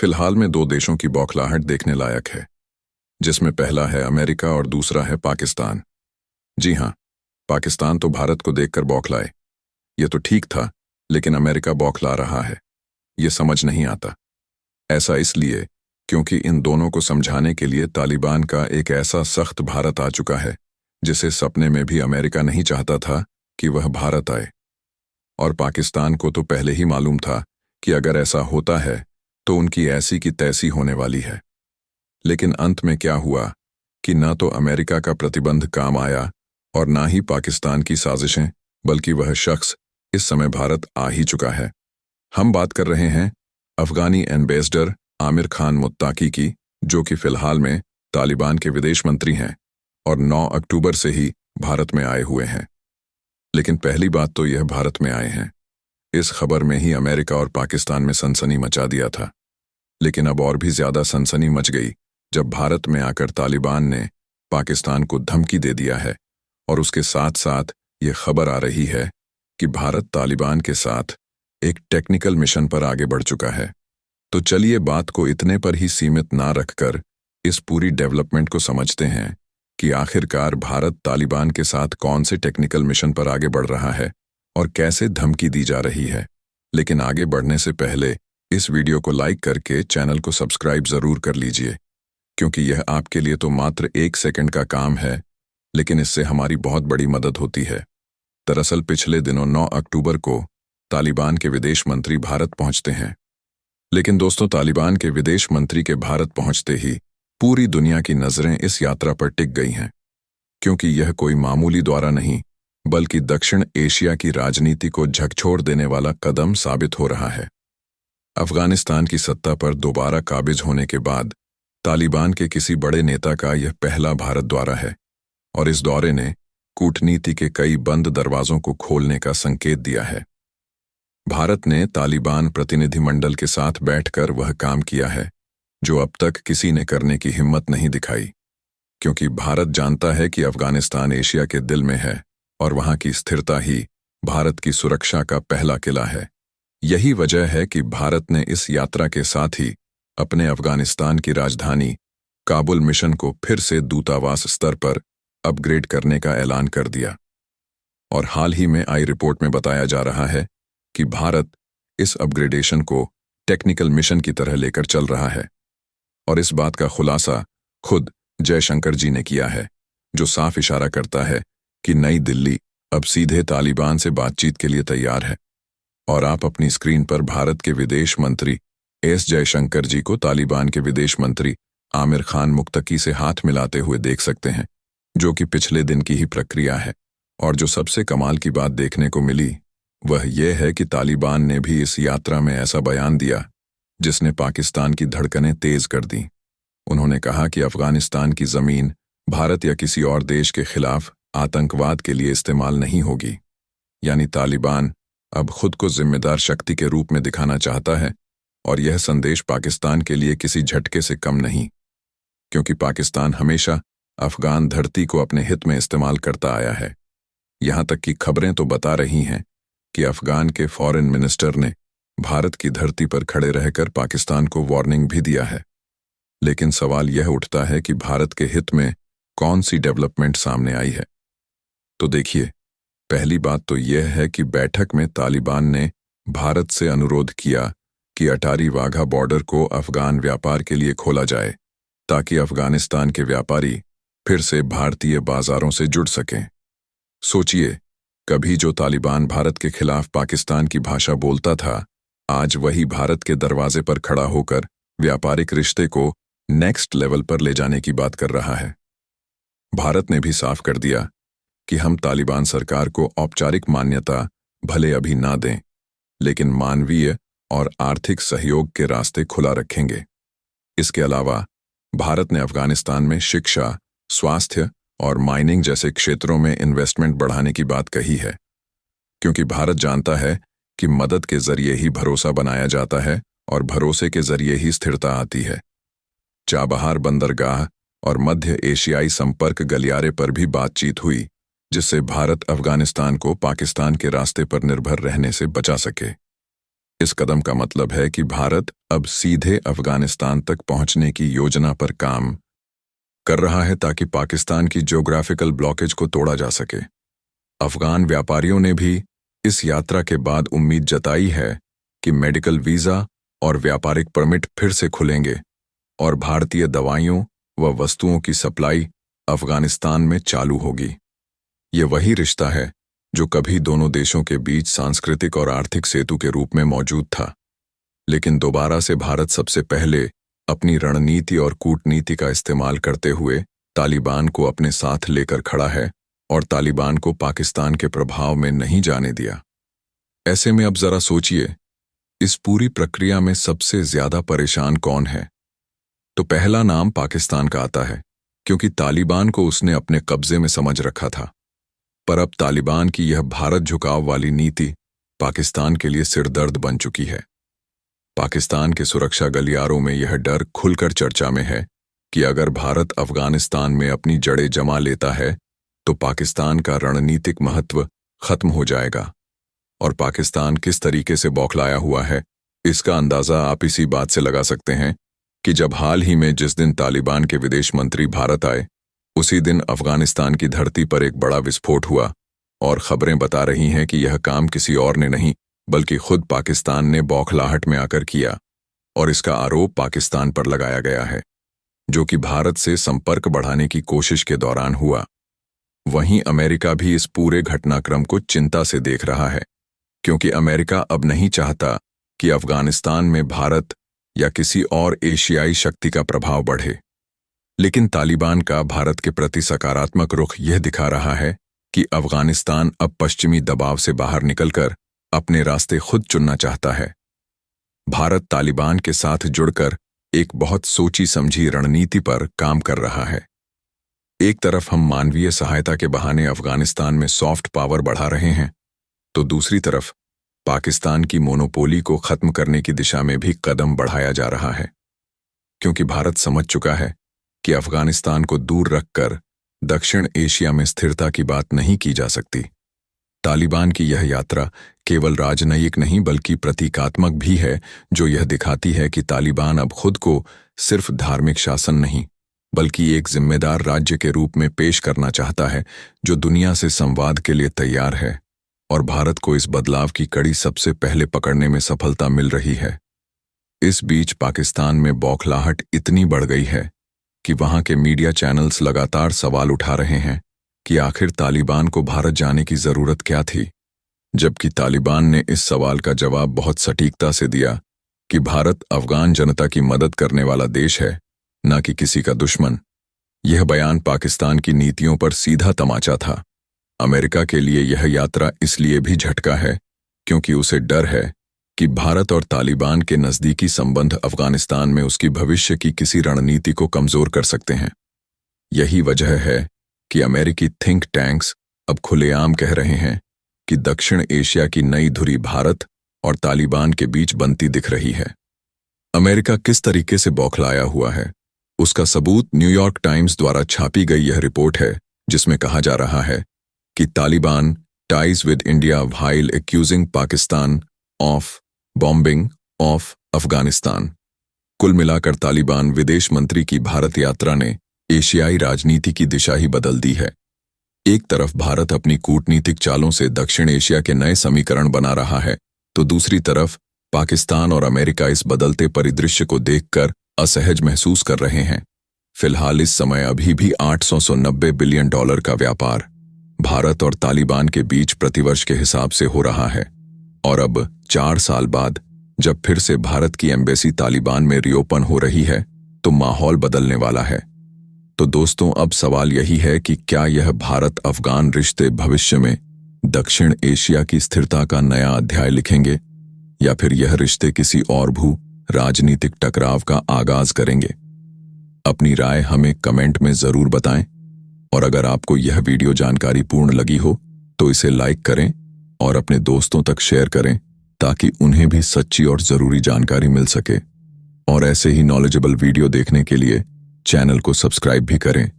फिलहाल में दो देशों की बौखलाहट देखने लायक है, जिसमें पहला है अमेरिका और दूसरा है पाकिस्तान। जी हाँ, पाकिस्तान तो भारत को देखकर बौखलाए। ये तो ठीक था, लेकिन अमेरिका बौखला रहा है। ये समझ नहीं आता। ऐसा इसलिए क्योंकि इन दोनों को समझाने के लिए तालिबान का एक ऐसा सख्त भारत आ चुका है, जिसे सपने में भी अमेरिका नहीं चाहता था कि वह भारत आए। और पाकिस्तान को तो पहले ही मालूम था कि अगर ऐसा होता है तो उनकी ऐसी की तैसी होने वाली है। लेकिन अंत में क्या हुआ कि न तो अमेरिका का प्रतिबंध काम आया और ना ही पाकिस्तान की साजिशें, बल्कि वह शख्स इस समय भारत आ ही चुका है। हम बात कर रहे हैं अफगानी एम्बेसडर आमिर खान मुत्ताकी की, जो कि फिलहाल में तालिबान के विदेश मंत्री हैं और 9 अक्टूबर से ही भारत में आए हुए हैं। लेकिन पहली बात तो यह भारत में आए हैं, इस खबर में ही अमेरिका और पाकिस्तान में सनसनी मचा दिया था। लेकिन अब और भी ज्यादा सनसनी मच गई जब भारत में आकर तालिबान ने पाकिस्तान को धमकी दे दिया है और उसके साथ साथ ये खबर आ रही है कि भारत तालिबान के साथ एक टेक्निकल मिशन पर आगे बढ़ चुका है। तो चलिए बात को इतने पर ही सीमित ना रखकर इस पूरी डेवलपमेंट को समझते हैं कि आखिरकार भारत तालिबान के साथ कौन से टेक्निकल मिशन पर आगे बढ़ रहा है और कैसे धमकी दी जा रही है। लेकिन आगे बढ़ने से पहले इस वीडियो को लाइक करके चैनल को सब्सक्राइब जरूर कर लीजिए, क्योंकि यह आपके लिए तो मात्र 1 सेकंड का काम है, लेकिन इससे हमारी बहुत बड़ी मदद होती है। दरअसल पिछले दिनों 9 अक्टूबर को तालिबान के विदेश मंत्री भारत पहुंचते हैं। लेकिन दोस्तों, तालिबान के विदेश मंत्री के भारत पहुंचते ही पूरी दुनिया की नजरें इस यात्रा पर टिक गई हैं, क्योंकि यह कोई मामूली दौरा नहीं, बल्कि दक्षिण एशिया की राजनीति को झकझोर देने वाला कदम साबित हो रहा है। अफगानिस्तान की सत्ता पर दोबारा काबिज होने के बाद तालिबान के किसी बड़े नेता का यह पहला भारत दौरा है और इस दौरे ने कूटनीति के कई बंद दरवाजों को खोलने का संकेत दिया है। भारत ने तालिबान प्रतिनिधिमंडल के साथ बैठकर वह काम किया है जो अब तक किसी ने करने की हिम्मत नहीं दिखाई, क्योंकि भारत जानता है कि अफगानिस्तान एशिया के दिल में है और वहां की स्थिरता ही भारत की सुरक्षा का पहला किला है। यही वजह है कि भारत ने इस यात्रा के साथ ही अपने अफगानिस्तान की राजधानी काबुल मिशन को फिर से दूतावास स्तर पर अपग्रेड करने का ऐलान कर दिया। और हाल ही में आई रिपोर्ट में बताया जा रहा है कि भारत इस अपग्रेडेशन को टेक्निकल मिशन की तरह लेकर चल रहा है। और इस बात का खुलासा खुद जयशंकर जी ने किया है, जो साफ इशारा करता है कि नई दिल्ली अब सीधे तालिबान से बातचीत के लिए तैयार है। और आप अपनी स्क्रीन पर भारत के विदेश मंत्री एस जयशंकर जी को तालिबान के विदेश मंत्री आमिर खान मुत्तकी से हाथ मिलाते हुए देख सकते हैं, जो कि पिछले दिन की ही प्रक्रिया है। और जो सबसे कमाल की बात देखने को मिली वह यह है कि तालिबान ने भी इस यात्रा में ऐसा बयान दिया जिसने पाकिस्तान की धड़कनें तेज कर दी। उन्होंने कहा कि अफगानिस्तान की जमीन भारत या किसी और देश के खिलाफ आतंकवाद के लिए इस्तेमाल नहीं होगी। यानी तालिबान अब खुद को जिम्मेदार शक्ति के रूप में दिखाना चाहता है, और यह संदेश पाकिस्तान के लिए किसी झटके से कम नहीं, क्योंकि पाकिस्तान हमेशा अफगान धरती को अपने हित में इस्तेमाल करता आया है। यहां तक कि खबरें तो बता रही हैं कि अफगान के फॉरेन मिनिस्टर ने भारत की धरती पर खड़े रहकर पाकिस्तान को वार्निंग भी दिया है। लेकिन सवाल यह उठता है कि भारत के हित में कौन सी डेवलपमेंट सामने आई है। तो देखिए, पहली बात तो यह है कि बैठक में तालिबान ने भारत से अनुरोध किया कि अटारी वाघा बॉर्डर को अफगान व्यापार के लिए खोला जाए, ताकि अफगानिस्तान के व्यापारी फिर से भारतीय बाजारों से जुड़ सकें। सोचिए, कभी जो तालिबान भारत के खिलाफ पाकिस्तान की भाषा बोलता था, आज वही भारत के दरवाजे पर खड़ा होकर व्यापारिक रिश्ते को नेक्स्ट लेवल पर ले जाने की बात कर रहा है। भारत ने भी साफ कर दिया कि हम तालिबान सरकार को औपचारिक मान्यता भले अभी ना दें, लेकिन मानवीय और आर्थिक सहयोग के रास्ते खुला रखेंगे। इसके अलावा भारत ने अफगानिस्तान में शिक्षा, स्वास्थ्य और माइनिंग जैसे क्षेत्रों में इन्वेस्टमेंट बढ़ाने की बात कही है, क्योंकि भारत जानता है कि मदद के जरिए ही भरोसा बनाया जाता है और भरोसे के जरिए ही स्थिरता आती है। चाबहार बंदरगाह और मध्य एशियाई संपर्क गलियारे पर भी बातचीत हुई, जिससे भारत अफगानिस्तान को पाकिस्तान के रास्ते पर निर्भर रहने से बचा सके। इस कदम का मतलब है कि भारत अब सीधे अफगानिस्तान तक पहुंचने की योजना पर काम कर रहा है ताकि पाकिस्तान की ज्योग्राफिकल ब्लॉकेज को तोड़ा जा सके। अफगान व्यापारियों ने भी इस यात्रा के बाद उम्मीद जताई है कि मेडिकल वीजा और व्यापारिक परमिट फिर से खुलेंगे और भारतीय दवाइयों व वस्तुओं की सप्लाई अफगानिस्तान में चालू होगी। ये वही रिश्ता है जो कभी दोनों देशों के बीच सांस्कृतिक और आर्थिक सेतु के रूप में मौजूद था, लेकिन दोबारा से भारत सबसे पहले अपनी रणनीति और कूटनीति का इस्तेमाल करते हुए तालिबान को अपने साथ लेकर खड़ा है और तालिबान को पाकिस्तान के प्रभाव में नहीं जाने दिया। ऐसे में अब जरा सोचिए, इस पूरी प्रक्रिया में सबसे ज्यादा परेशान कौन है? तो पहला नाम पाकिस्तान का आता है, क्योंकि तालिबान को उसने अपने कब्जे में समझ रखा था। पर अब तालिबान की यह भारत झुकाव वाली नीति पाकिस्तान के लिए सिरदर्द बन चुकी है। पाकिस्तान के सुरक्षा गलियारों में यह डर खुलकर चर्चा में है कि अगर भारत अफगानिस्तान में अपनी जड़ें जमा लेता है तो पाकिस्तान का रणनीतिक महत्व खत्म हो जाएगा। और पाकिस्तान किस तरीके से बौखलाया हुआ है, इसका अंदाजा आप इसी बात से लगा सकते हैं कि जब हाल ही में जिस दिन तालिबान के विदेश मंत्री भारत आए, उसी दिन अफगानिस्तान की धरती पर एक बड़ा विस्फोट हुआ और खबरें बता रही हैं कि यह काम किसी और ने नहीं बल्कि खुद पाकिस्तान ने बौखलाहट में आकर किया, और इसका आरोप पाकिस्तान पर लगाया गया है, जो कि भारत से संपर्क बढ़ाने की कोशिश के दौरान हुआ। वहीं अमेरिका भी इस पूरे घटनाक्रम को चिंता से देख रहा है, क्योंकि अमेरिका अब नहीं चाहता कि अफगानिस्तान में भारत या किसी और एशियाई शक्ति का प्रभाव बढ़े। लेकिन तालिबान का भारत के प्रति सकारात्मक रुख यह दिखा रहा है कि अफगानिस्तान अब पश्चिमी दबाव से बाहर निकलकर अपने रास्ते खुद चुनना चाहता है। भारत तालिबान के साथ जुड़कर एक बहुत सोची समझी रणनीति पर काम कर रहा है। एक तरफ हम मानवीय सहायता के बहाने अफगानिस्तान में सॉफ्ट पावर बढ़ा रहे हैं, तो दूसरी तरफ पाकिस्तान की मोनोपोली को खत्म करने की दिशा में भी कदम बढ़ाया जा रहा है, क्योंकि भारत समझ चुका है कि अफगानिस्तान को दूर रखकर दक्षिण एशिया में स्थिरता की बात नहीं की जा सकती। तालिबान की यह यात्रा केवल राजनयिक नहीं बल्कि प्रतीकात्मक भी है, जो यह दिखाती है कि तालिबान अब खुद को सिर्फ धार्मिक शासन नहीं बल्कि एक जिम्मेदार राज्य के रूप में पेश करना चाहता है, जो दुनिया से संवाद के लिए तैयार है। और भारत को इस बदलाव की कड़ी सबसे पहले पकड़ने में सफलता मिल रही है। इस बीच पाकिस्तान में बौखलाहट इतनी बढ़ गई है कि वहां के मीडिया चैनल्स लगातार सवाल उठा रहे हैं कि आखिर तालिबान को भारत जाने की जरूरत क्या थी, जबकि तालिबान ने इस सवाल का जवाब बहुत सटीकता से दिया कि भारत अफगान जनता की मदद करने वाला देश है, न कि किसी का दुश्मन। यह बयान पाकिस्तान की नीतियों पर सीधा तमाचा था। अमेरिका के लिए यह यात्रा इसलिए भी झटका है क्योंकि उसे डर है कि भारत और तालिबान के नज़दीकी संबंध अफगानिस्तान में उसकी भविष्य की किसी रणनीति को कमजोर कर सकते हैं। यही वजह है कि अमेरिकी थिंक टैंक्स अब खुलेआम कह रहे हैं कि दक्षिण एशिया की नई धुरी भारत और तालिबान के बीच बनती दिख रही है। अमेरिका किस तरीके से बौखलाया हुआ है, उसका सबूत न्यूयॉर्क टाइम्स द्वारा छापी गई यह रिपोर्ट है, जिसमें कहा जा रहा है कि Taliban ties with India while accusing Pakistan of bombing of Afghanistan। कुल मिलाकर तालिबान विदेश मंत्री की भारत यात्रा ने एशियाई राजनीति की दिशा ही बदल दी है। एक तरफ भारत अपनी कूटनीतिक चालों से दक्षिण एशिया के नए समीकरण बना रहा है, तो दूसरी तरफ पाकिस्तान और अमेरिका इस बदलते परिदृश्य को देखकर असहज महसूस कर रहे हैं। फिलहाल इस समय अभी भी $890 बिलियन का व्यापार भारत और तालिबान के बीच प्रतिवर्ष के हिसाब से हो रहा है, और अब 4 साल बाद जब फिर से भारत की एम्बेसी तालिबान में रीओपन हो रही है तो माहौल बदलने वाला है। तो दोस्तों, अब सवाल यही है कि क्या यह भारत अफगान रिश्ते भविष्य में दक्षिण एशिया की स्थिरता का नया अध्याय लिखेंगे, या फिर यह रिश्ते किसी और भू राजनीतिक टकराव का आगाज करेंगे? अपनी राय हमें कमेंट में जरूर बताएं, और अगर आपको यह वीडियो जानकारीपूर्ण लगी हो तो इसे लाइक करें और अपने दोस्तों तक शेयर करें, ताकि उन्हें भी सच्ची और जरूरी जानकारी मिल सके। और ऐसे ही नॉलेजेबल वीडियो देखने के लिए चैनल को सब्सक्राइब भी करें।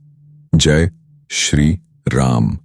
जय श्री राम।